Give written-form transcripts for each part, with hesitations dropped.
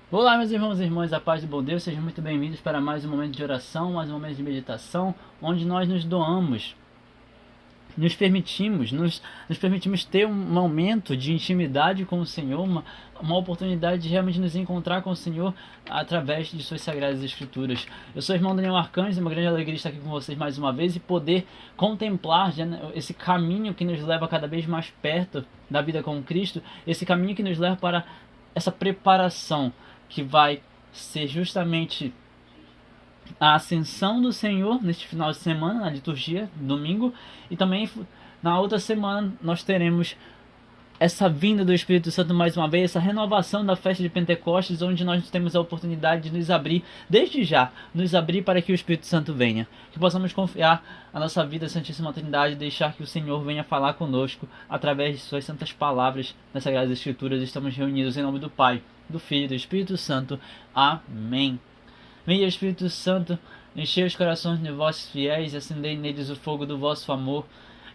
Olá, meus irmãos e irmãs, a paz do bom Deus, sejam muito bem-vindos para mais um momento de oração, mais um momento de meditação, onde nós nos doamos, nos permitimos ter um momento de intimidade com o Senhor, uma oportunidade de realmente nos encontrar com o Senhor através de suas sagradas escrituras. Eu sou o irmão Daniel Arcanjo, é uma grande alegria estar aqui com vocês mais uma vez e poder contemplar esse caminho que nos leva cada vez mais perto da vida com Cristo, esse caminho que nos leva para essa preparação que vai ser justamente a ascensão do Senhor neste final de semana, na liturgia, domingo, e também na outra semana nós teremos essa vinda do Espírito Santo mais uma vez, essa renovação da festa de Pentecostes, onde nós temos a oportunidade de nos abrir, desde já, nos abrir para que o Espírito Santo venha. Que possamos confiar a nossa vida à Santíssima Trindade e deixar que o Senhor venha falar conosco através de suas santas palavras nas Sagradas Escrituras. Estamos reunidos em nome do Pai, do Filho e do Espírito Santo. Amém. Venha, Espírito Santo, enchei os corações de vossos fiéis e acendei neles o fogo do vosso amor.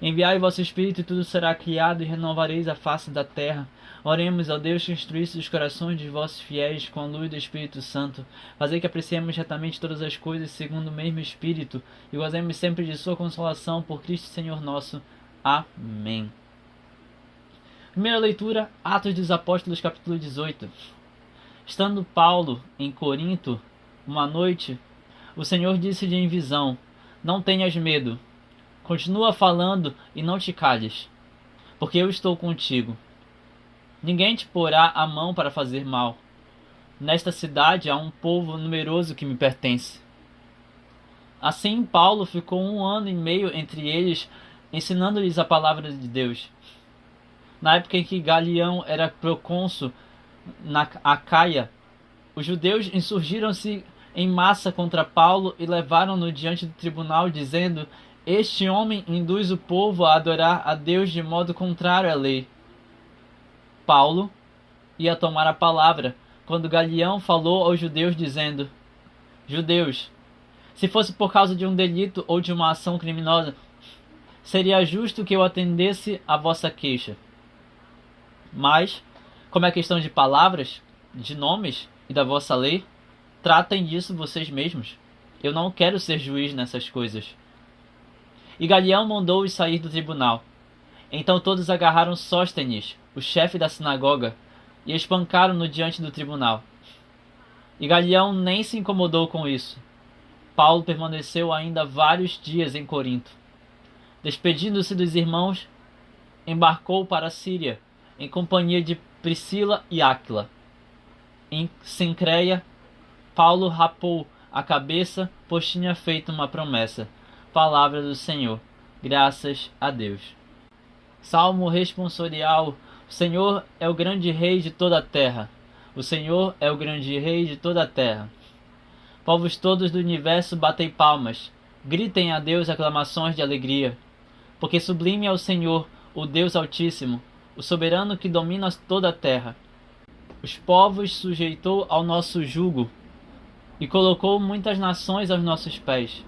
Enviai o vosso Espírito e tudo será criado e renovareis a face da terra. Oremos ao Deus que instruísse os corações dos vossos fiéis com a luz do Espírito Santo. Fazei que apreciemos retamente todas as coisas segundo o mesmo Espírito e gozemos sempre de sua consolação por Cristo Senhor nosso. Amém. Primeira leitura, Atos dos Apóstolos, capítulo 18. Estando Paulo em Corinto, uma noite, o Senhor disse-lhe em visão: Não tenhas medo. Continua falando e não te cales, porque eu estou contigo. Ninguém te porá a mão para fazer mal. Nesta cidade há um povo numeroso que me pertence. Assim Paulo ficou 1 ano e meio entre eles, ensinando-lhes a palavra de Deus. Na época em que Galião era procônsul na Acaia, os judeus insurgiram-se em massa contra Paulo e levaram-no diante do tribunal, dizendo: Este homem induz o povo a adorar a Deus de modo contrário à lei. Paulo ia tomar a palavra, quando Galião falou aos judeus, dizendo: Judeus, se fosse por causa de um delito ou de uma ação criminosa, seria justo que eu atendesse à vossa queixa. Mas, como é questão de palavras, de nomes e da vossa lei, tratem disso vocês mesmos. Eu não quero ser juiz nessas coisas. E Galião mandou-os sair do tribunal. Então todos agarraram Sóstenes, o chefe da sinagoga, e espancaram-no diante do tribunal. E Galião nem se incomodou com isso. Paulo permaneceu ainda vários dias em Corinto. Despedindo-se dos irmãos, embarcou para a Síria, em companhia de Priscila e Áquila. Em Cencreia, Paulo rapou a cabeça, pois tinha feito uma promessa. Palavra do Senhor. Graças a Deus. Salmo responsorial. O Senhor é o grande rei de toda a terra. O Senhor é o grande rei de toda a terra. Povos todos do universo, batei palmas. Gritem a Deus aclamações de alegria. Porque sublime é o Senhor, o Deus Altíssimo, o soberano que domina toda a terra. Os povos sujeitou ao nosso jugo e colocou muitas nações aos nossos pés.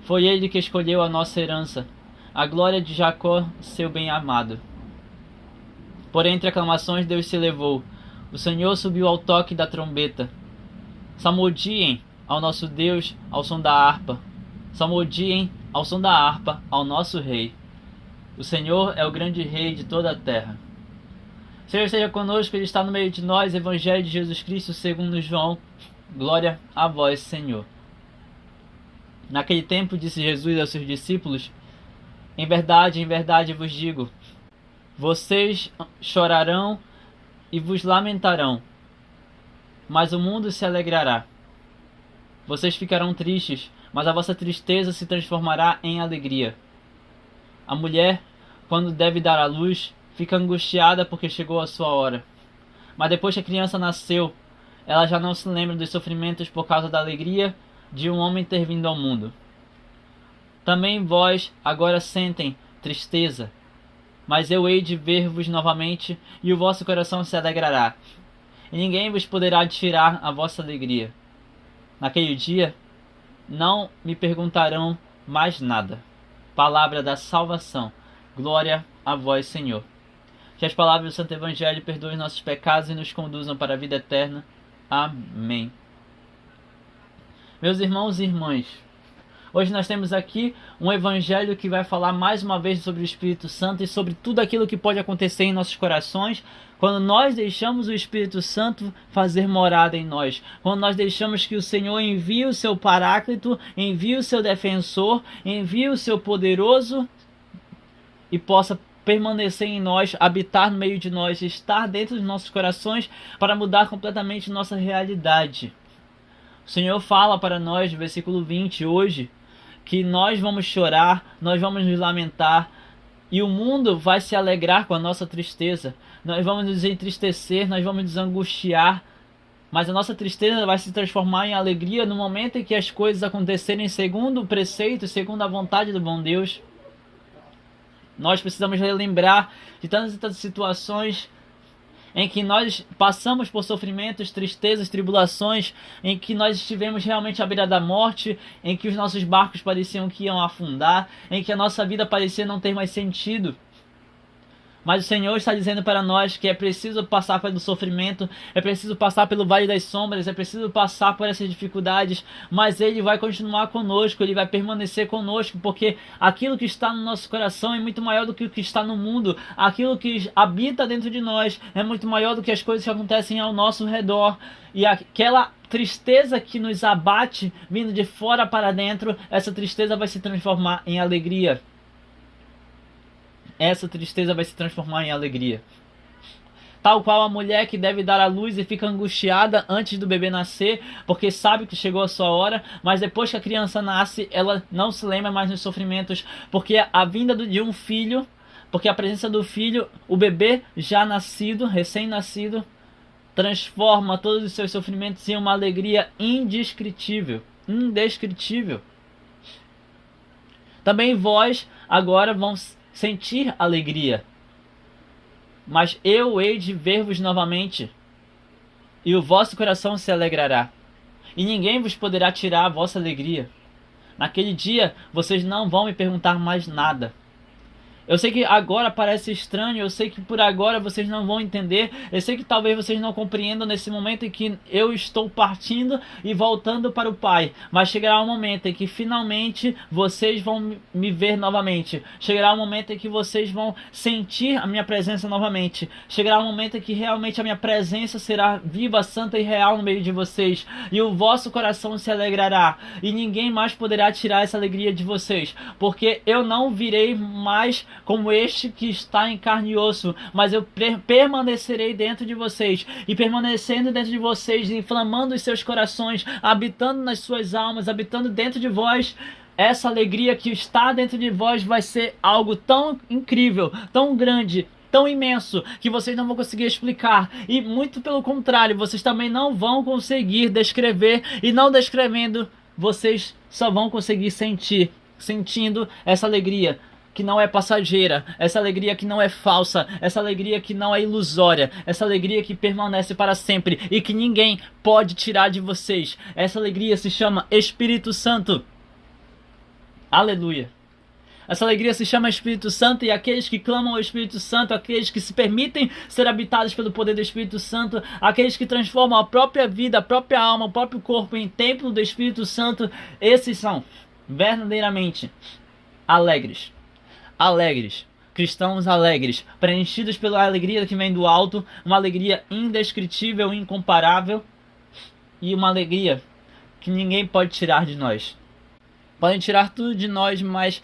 Foi ele que escolheu a nossa herança, a glória de Jacó, seu bem-amado. Por entre aclamações Deus se elevou. O Senhor subiu ao toque da trombeta. Salmodiem ao nosso Deus ao som da harpa. Salmodiem ao som da harpa ao nosso Rei. O Senhor é o grande Rei de toda a terra. Senhor esteja conosco, Ele está no meio de nós. Evangelho de Jesus Cristo segundo João. Glória a vós, Senhor. Naquele tempo disse Jesus aos seus discípulos: em verdade vos digo, vocês chorarão e vos lamentarão, mas o mundo se alegrará. Vocês ficarão tristes, mas a vossa tristeza se transformará em alegria. A mulher, quando deve dar à luz, fica angustiada porque chegou a sua hora. Mas depois que a criança nasceu, ela já não se lembra dos sofrimentos por causa da alegria de um homem ter vindo ao mundo. Também vós agora sentem tristeza, mas eu hei de ver-vos novamente, e o vosso coração se alegrará, e ninguém vos poderá tirar a vossa alegria. Naquele dia, não me perguntarão mais nada. Palavra da salvação. Glória a vós, Senhor. Que as palavras do Santo Evangelho perdoem nossos pecados e nos conduzam para a vida eterna. Amém. Meus irmãos e irmãs, hoje nós temos aqui um evangelho que vai falar mais uma vez sobre o Espírito Santo e sobre tudo aquilo que pode acontecer em nossos corações quando nós deixamos o Espírito Santo fazer morada em nós. Quando nós deixamos que o Senhor envie o seu Paráclito, envie o seu defensor, envie o seu poderoso e possa permanecer em nós, habitar no meio de nós, estar dentro dos nossos corações para mudar completamente nossa realidade. O Senhor fala para nós, no versículo 20, hoje, que nós vamos chorar, nós vamos nos lamentar, e o mundo vai se alegrar com a nossa tristeza. Nós vamos nos entristecer, nós vamos nos angustiar, mas a nossa tristeza vai se transformar em alegria no momento em que as coisas acontecerem segundo o preceito, segundo a vontade do bom Deus. Nós precisamos relembrar de tantas e tantas situações em que nós passamos por sofrimentos, tristezas, tribulações, em que nós estivemos realmente à beira da morte, em que os nossos barcos pareciam que iam afundar, em que a nossa vida parecia não ter mais sentido. Mas o Senhor está dizendo para nós que é preciso passar pelo sofrimento, é preciso passar pelo vale das sombras, é preciso passar por essas dificuldades, mas Ele vai continuar conosco, Ele vai permanecer conosco, porque aquilo que está no nosso coração é muito maior do que o que está no mundo, aquilo que habita dentro de nós é muito maior do que as coisas que acontecem ao nosso redor, e aquela tristeza que nos abate, vindo de fora para dentro, essa tristeza vai se transformar em alegria. Essa tristeza vai se transformar em alegria. Tal qual a mulher que deve dar à luz e fica angustiada antes do bebê nascer, porque sabe que chegou a sua hora, mas depois que a criança nasce, ela não se lembra mais dos sofrimentos, porque a vinda de um filho, porque a presença do filho, o bebê já nascido, recém-nascido, transforma todos os seus sofrimentos em uma alegria indescritível. Indescritível. Também vós agora vão sentir alegria, mas eu hei de ver-vos novamente, e o vosso coração se alegrará, e ninguém vos poderá tirar a vossa alegria. Naquele dia vocês não vão me perguntar mais nada. Eu sei que agora parece estranho, eu sei que por agora vocês não vão entender, eu sei que talvez vocês não compreendam nesse momento em que eu estou partindo e voltando para o Pai, mas chegará um momento em que finalmente vocês vão me ver novamente, chegará um momento em que vocês vão sentir a minha presença novamente, chegará um momento em que realmente a minha presença será viva, santa e real no meio de vocês, e o vosso coração se alegrará, e ninguém mais poderá tirar essa alegria de vocês, porque eu não virei mais como este que está em carne e osso, mas eu permanecerei dentro de vocês, e permanecendo dentro de vocês, inflamando os seus corações, habitando nas suas almas, habitando dentro de vós, essa alegria que está dentro de vós vai ser algo tão incrível, tão grande, tão imenso, que vocês não vão conseguir explicar, e muito pelo contrário, vocês também não vão conseguir descrever, e não descrevendo, vocês só vão conseguir sentindo essa alegria que não é passageira, essa alegria que não é falsa, essa alegria que não é ilusória, essa alegria que permanece para sempre e que ninguém pode tirar de vocês. Essa alegria se chama Espírito Santo. Aleluia. Essa alegria se chama Espírito Santo, e aqueles que clamam ao Espírito Santo, aqueles que se permitem ser habitados pelo poder do Espírito Santo, aqueles que transformam a própria vida, a própria alma, o próprio corpo em templo do Espírito Santo, esses são verdadeiramente alegres. Alegres, cristãos alegres, preenchidos pela alegria que vem do alto, uma alegria indescritível, incomparável, e uma alegria que ninguém pode tirar de nós. Podem tirar tudo de nós, mas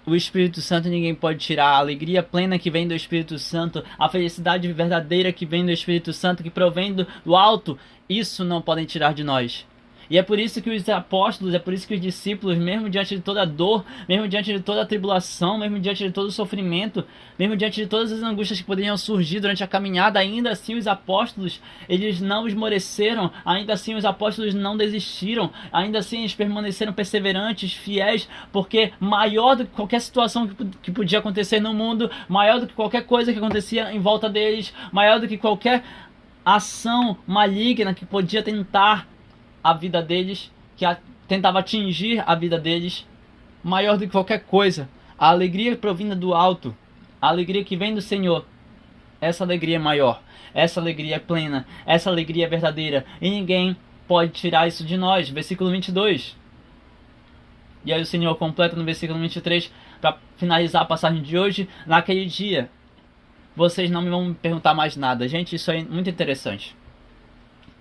o Espírito Santo ninguém pode tirar. A alegria plena que vem do Espírito Santo, a felicidade verdadeira que vem do Espírito Santo, que provém do alto, isso não podem tirar de nós. E é por isso que os apóstolos, é por isso que os discípulos, mesmo diante de toda a dor, mesmo diante de toda a tribulação, mesmo diante de todo o sofrimento, mesmo diante de todas as angústias que poderiam surgir durante a caminhada, ainda assim os apóstolos, eles não esmoreceram, ainda assim os apóstolos não desistiram, ainda assim eles permaneceram perseverantes, fiéis, porque maior do que qualquer situação que podia acontecer no mundo, maior do que qualquer coisa que acontecia em volta deles, maior do que qualquer ação maligna que podia tentar a vida deles, que tentava atingir a vida deles, maior do que qualquer coisa, a alegria provinda do alto, a alegria que vem do Senhor, essa alegria é maior, essa alegria é plena, essa alegria é verdadeira, e ninguém pode tirar isso de nós. Versículo 22. E aí o Senhor completa no versículo 23, para finalizar a passagem de hoje: naquele dia, vocês não me vão me perguntar mais nada. Gente, isso é muito interessante.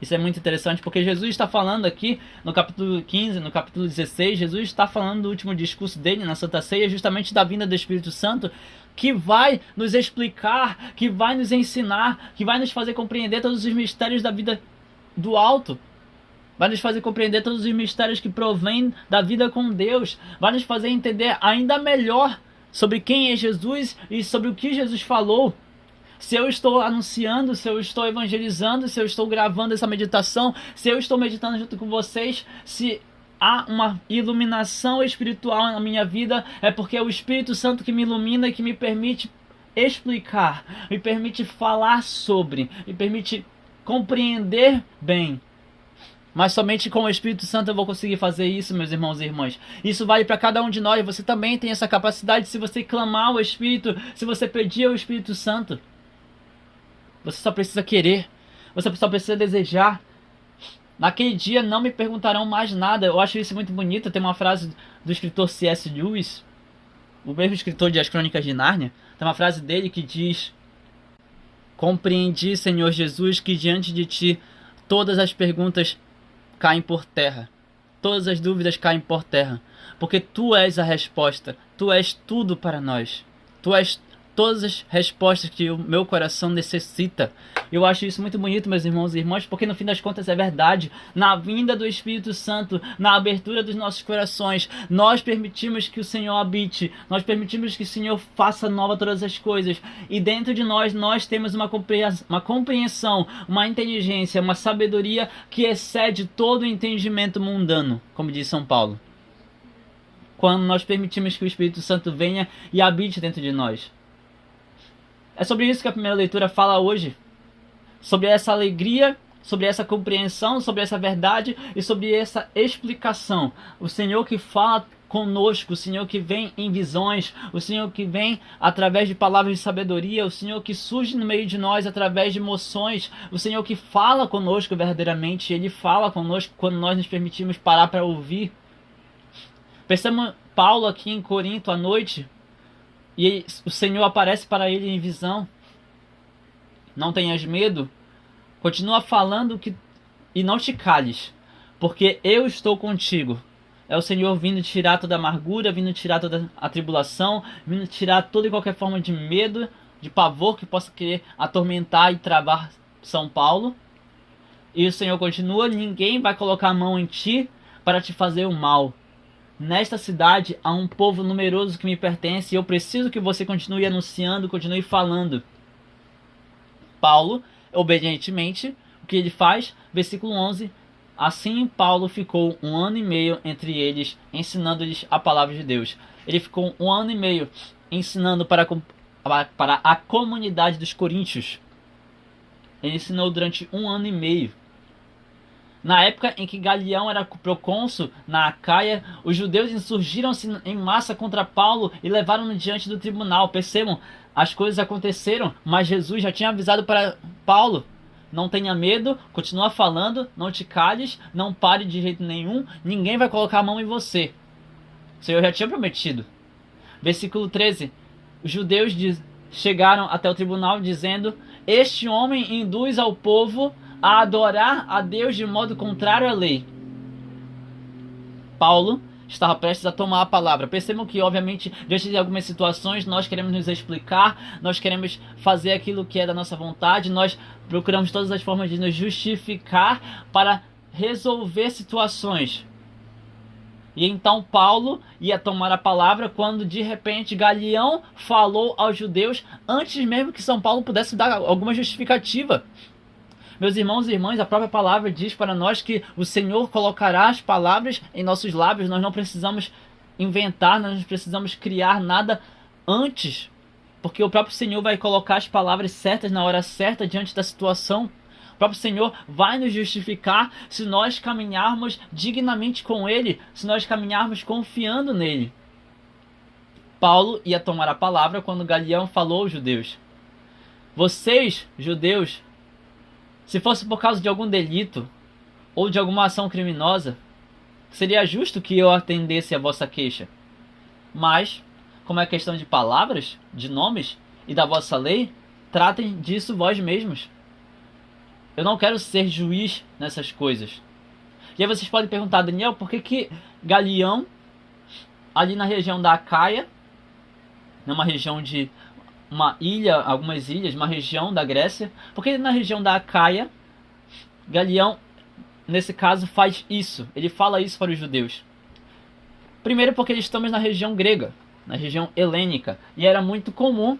Isso é muito interessante porque Jesus está falando aqui no capítulo 15, no capítulo 16, Jesus está falando do último discurso dele na Santa Ceia, justamente da vinda do Espírito Santo, que vai nos explicar, que vai nos ensinar, que vai nos fazer compreender todos os mistérios da vida do alto. Vai nos fazer compreender todos os mistérios que provêm da vida com Deus. Vai nos fazer entender ainda melhor sobre quem é Jesus e sobre o que Jesus falou. Se eu estou anunciando, se eu estou evangelizando, se eu estou gravando essa meditação, se eu estou meditando junto com vocês, se há uma iluminação espiritual na minha vida, é porque é o Espírito Santo que me ilumina e que me permite explicar, me permite falar sobre, me permite compreender bem. Mas somente com o Espírito Santo eu vou conseguir fazer isso, meus irmãos e irmãs. Isso vale para cada um de nós. Você também tem essa capacidade se você clamar ao Espírito, se você pedir ao Espírito Santo. Você só precisa querer. Você só precisa desejar. Naquele dia não me perguntarão mais nada. Eu acho isso muito bonito. Tem uma frase do escritor C.S. Lewis, o mesmo escritor de As Crônicas de Nárnia. Tem uma frase dele que diz: compreendi, Senhor Jesus, que diante de ti todas as perguntas caem por terra. Todas as dúvidas caem por terra. Porque tu és a resposta. Tu és tudo para nós. Tu és todas as respostas que o meu coração necessita. Eu acho isso muito bonito, meus irmãos e irmãs, porque no fim das contas é verdade. Na vinda do Espírito Santo, na abertura dos nossos corações, nós permitimos que o Senhor habite, nós permitimos que o Senhor faça nova todas as coisas, e dentro de nós temos uma compreensão, uma inteligência, uma sabedoria que excede todo o entendimento mundano, como diz São Paulo. Quando nós permitimos que o Espírito Santo venha e habite dentro de nós. É sobre isso que a primeira leitura fala hoje. Sobre essa alegria, sobre essa compreensão, sobre essa verdade e sobre essa explicação. O Senhor que fala conosco, o Senhor que vem em visões, o Senhor que vem através de palavras de sabedoria, o Senhor que surge no meio de nós através de emoções, o Senhor que fala conosco verdadeiramente. Ele fala conosco quando nós nos permitimos parar para ouvir. Percebam Paulo aqui em Corinto à noite. E o Senhor aparece para ele em visão. Não tenhas medo. Continua falando e não te cales, porque eu estou contigo. É o Senhor vindo tirar toda a amargura, vindo tirar toda a tribulação, vindo tirar toda e qualquer forma de medo, de pavor que possa querer atormentar e travar São Paulo. E o Senhor continua: ninguém vai colocar a mão em ti para te fazer o mal. Nesta cidade há um povo numeroso que me pertence e eu preciso que você continue anunciando, continue falando. Paulo, obedientemente, o que ele faz? Versículo 11. Assim Paulo ficou 1 ano e meio entre eles, ensinando-lhes a palavra de Deus. Ele ficou 1 ano e meio ensinando para a comunidade dos coríntios. Ele ensinou durante 1 ano e meio. Na época em que Galião era procônsul na Acaia, os judeus insurgiram-se em massa contra Paulo e levaram-no diante do tribunal. Percebam, as coisas aconteceram, mas Jesus já tinha avisado para Paulo: não tenha medo, continua falando, não te cales, não pare de jeito nenhum, ninguém vai colocar a mão em você. O Senhor já tinha prometido. Versículo 13. Os judeus chegaram até o tribunal dizendo: este homem induz ao povo a adorar a Deus de modo contrário à lei. Paulo estava prestes a tomar a palavra. Percebam que, obviamente, diante de algumas situações, nós queremos nos explicar, nós queremos fazer aquilo que é da nossa vontade, nós procuramos todas as formas de nos justificar para resolver situações. E então Paulo ia tomar a palavra quando, de repente, Galião falou aos judeus antes mesmo que São Paulo pudesse dar alguma justificativa. Meus irmãos e irmãs, a própria palavra diz para nós que o Senhor colocará as palavras em nossos lábios. Nós não precisamos inventar, nós não precisamos criar nada antes, porque o próprio Senhor vai colocar as palavras certas na hora certa diante da situação. O próprio Senhor vai nos justificar se nós caminharmos dignamente com Ele, se nós caminharmos confiando nele. Paulo ia tomar a palavra quando Galião falou aos judeus: Vocês, judeus, se fosse por causa de algum delito ou de alguma ação criminosa, seria justo que eu atendesse a vossa queixa. Mas, como é questão de palavras, de nomes e da vossa lei, tratem disso vós mesmos. Eu não quero ser juiz nessas coisas. E aí vocês podem perguntar, Daniel, por que Galião, ali na região da Acaia, numa região de uma ilha, algumas ilhas, uma região da Grécia, por que na região da Acaia, Galião, nesse caso, faz isso? Ele fala isso para os judeus. Primeiro porque estamos na região grega, na região helênica, e era muito comum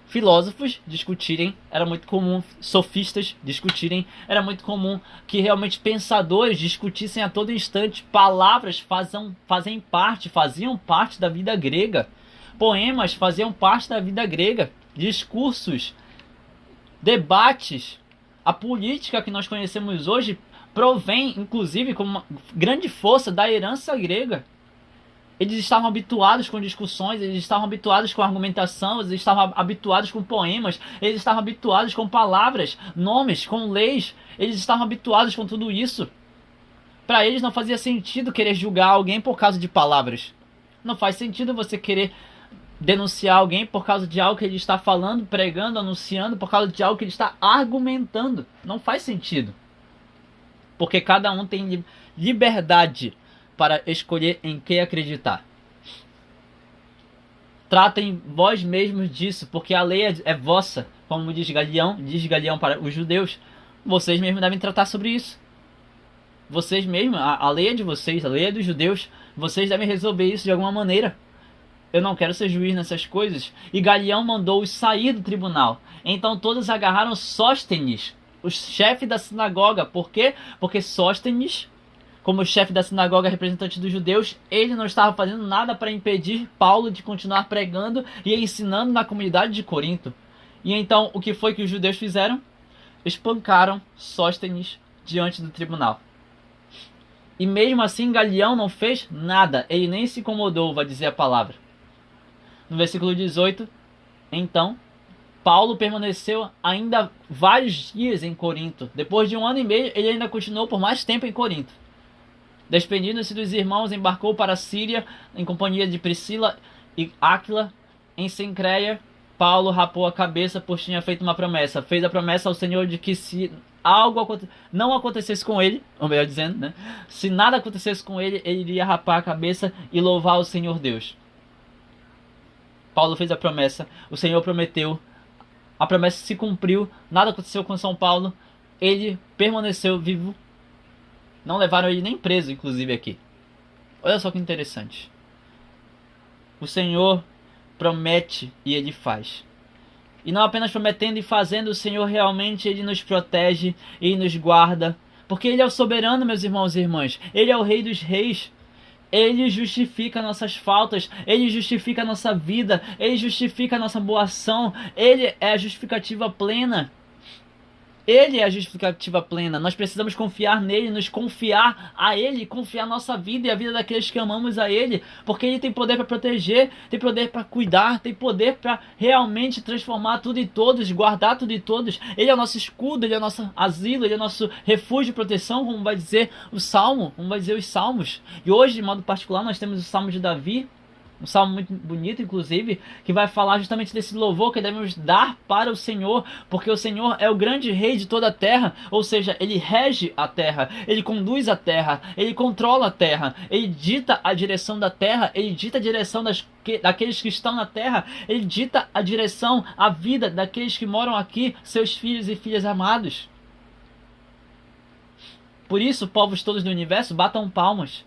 filósofos discutirem, era muito comum sofistas discutirem, era muito comum que realmente pensadores discutissem a todo instante. Palavras faziam parte da vida grega. Poemas faziam parte da vida grega. Discursos, debates. A política que nós conhecemos hoje provém, inclusive, com uma grande força da herança grega. Eles estavam habituados com discussões, eles estavam habituados com argumentação, eles estavam habituados com poemas, eles estavam habituados com palavras, nomes, com leis, eles estavam habituados com tudo isso. Para eles não fazia sentido querer julgar alguém por causa de palavras. Não faz sentido você querer denunciar alguém por causa de algo que ele está falando, pregando, anunciando, por causa de algo que ele está argumentando. Não faz sentido. Porque cada um tem liberdade para escolher em que acreditar. Tratem vós mesmos disso, porque a lei é vossa, como diz Galião para os judeus. Vocês mesmos devem tratar sobre isso. Vocês mesmos, a lei é de vocês, a lei é dos judeus. Vocês devem resolver isso de alguma maneira. Eu não quero ser juiz nessas coisas. E Galião mandou-os sair do tribunal. Então todos agarraram Sóstenes, o chefe da sinagoga. Por quê? Porque Sóstenes, como chefe da sinagoga, representante dos judeus, ele não estava fazendo nada para impedir Paulo de continuar pregando e ensinando na comunidade de Corinto. E então, o que foi que os judeus fizeram? Espancaram Sóstenes diante do tribunal. E mesmo assim, Galião não fez nada. Ele nem se incomodou, vai dizer a palavra. No versículo 18, então, Paulo permaneceu ainda vários dias em Corinto. Depois de 1 ano e meio, ele ainda continuou por mais tempo em Corinto. Despedindo-se dos irmãos, embarcou para a Síria, em companhia de Priscila e Áquila. Em Cencreia, Paulo rapou a cabeça, pois tinha feito uma promessa. Fez a promessa ao Senhor de que se algo não acontecesse com ele, ou melhor dizendo, né? Se nada acontecesse com ele, ele iria rapar a cabeça e louvar o Senhor Deus. Paulo fez a promessa, o Senhor prometeu, a promessa se cumpriu, nada aconteceu com São Paulo, ele permaneceu vivo. Não levaram ele nem preso, inclusive, aqui. Olha só que interessante. O Senhor promete e Ele faz. E não apenas prometendo e fazendo, o Senhor realmente Ele nos protege e nos guarda. Porque Ele é o soberano, meus irmãos e irmãs. Ele é o Rei dos Reis. Ele justifica nossas faltas. Ele justifica a nossa vida. Ele justifica a nossa boa ação. Ele é a justificativa plena. Ele é a justificativa plena. Nós precisamos confiar nele, nos confiar a ele, confiar nossa vida e a vida daqueles que amamos a ele, porque ele tem poder para proteger, tem poder para cuidar, tem poder para realmente transformar tudo e todos, guardar tudo e todos. Ele é o nosso escudo, ele é o nosso asilo, ele é o nosso refúgio e proteção, como vai dizer o Salmo, como vai dizer os Salmos. E hoje, de modo particular, nós temos o Salmo de Davi, um salmo muito bonito, inclusive, que vai falar justamente desse louvor que devemos dar para o Senhor, porque o Senhor é o grande rei de toda a terra, ou seja, ele rege a terra, ele conduz a terra, ele controla a terra, ele dita a direção da terra, ele dita a direção daqueles que estão na terra, ele dita a direção, a vida daqueles que moram aqui, seus filhos e filhas amados. Por isso, povos todos do universo, batam palmas.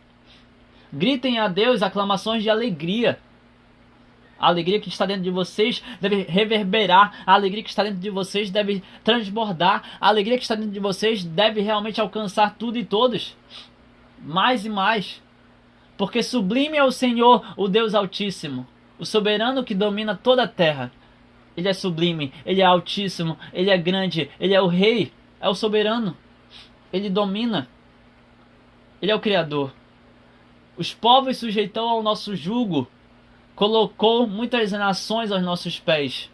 Gritem a Deus aclamações de alegria. A alegria que está dentro de vocês deve reverberar. A alegria que está dentro de vocês deve transbordar. A alegria que está dentro de vocês deve realmente alcançar tudo e todos. Mais e mais. Porque sublime é o Senhor, o Deus Altíssimo. O soberano que domina toda a terra. Ele é sublime, ele é altíssimo, ele é grande, ele é o rei, é o soberano. Ele domina. Ele é o Criador. Os povos sujeitou ao nosso jugo, colocou muitas nações aos nossos pés.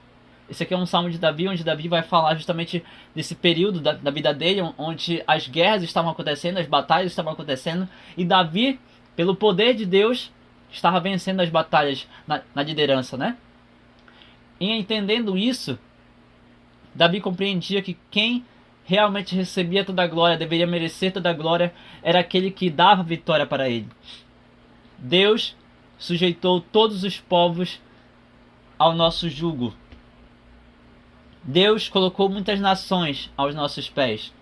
Esse aqui é um salmo de Davi, onde Davi vai falar justamente desse período da vida dele, onde as guerras estavam acontecendo, as batalhas estavam acontecendo, e Davi, pelo poder de Deus, estava vencendo as batalhas na liderança, né? E entendendo isso, Davi compreendia que quem realmente recebia toda a glória, deveria merecer toda a glória, era aquele que dava vitória para ele. Deus sujeitou todos os povos ao nosso jugo. Deus colocou muitas nações aos nossos pés.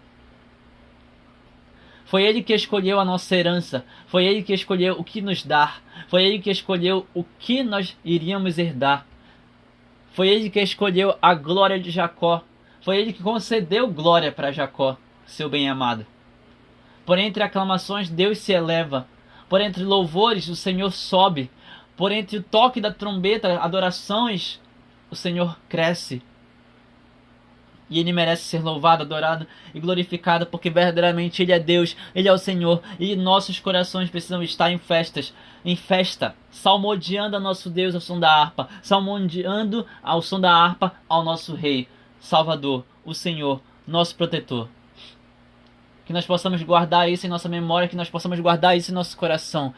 Foi Ele que escolheu a nossa herança. Foi Ele que escolheu o que nos dar. Foi Ele que escolheu o que nós iríamos herdar. Foi Ele que escolheu a glória de Jacó. Foi Ele que concedeu glória para Jacó, seu bem-amado. Por entre aclamações, Deus se eleva. Por entre louvores, o Senhor sobe. Por entre o toque da trombeta, adorações, o Senhor cresce. E Ele merece ser louvado, adorado e glorificado, porque verdadeiramente Ele é Deus, Ele é o Senhor, e nossos corações precisam estar em festa, salmodiando a nosso Deus ao som da harpa, salmodiando ao som da harpa ao nosso Rei, Salvador, o Senhor, nosso protetor. Que nós possamos guardar isso em nossa memória, que nós possamos guardar isso em nosso coração.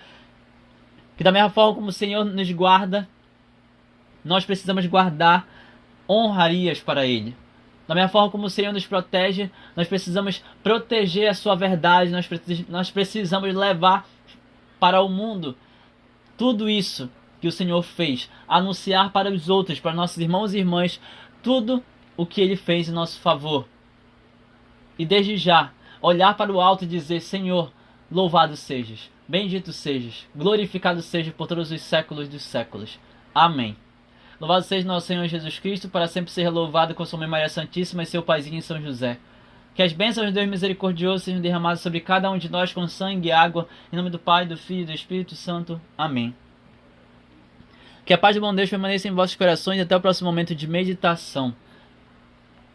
Que da mesma forma como o Senhor nos guarda, nós precisamos guardar honrarias para Ele. Da mesma forma como o Senhor nos protege, nós precisamos proteger a sua verdade, nós precisamos levar para o mundo tudo isso que o Senhor fez, anunciar para os outros, para nossos irmãos e irmãs, tudo o que Ele fez em nosso favor. E desde já, olhar para o alto e dizer: Senhor, louvado sejas, bendito sejas, glorificado sejas por todos os séculos dos séculos. Amém. Louvado seja nosso Senhor Jesus Cristo, para sempre ser louvado com sua mãe Maria Santíssima e seu paizinho São José. Que as bênçãos de Deus misericordioso sejam derramadas sobre cada um de nós com sangue e água, em nome do Pai, do Filho e do Espírito Santo. Amém. Que a paz do bom Deus permaneça em vossos corações e até o próximo momento de meditação.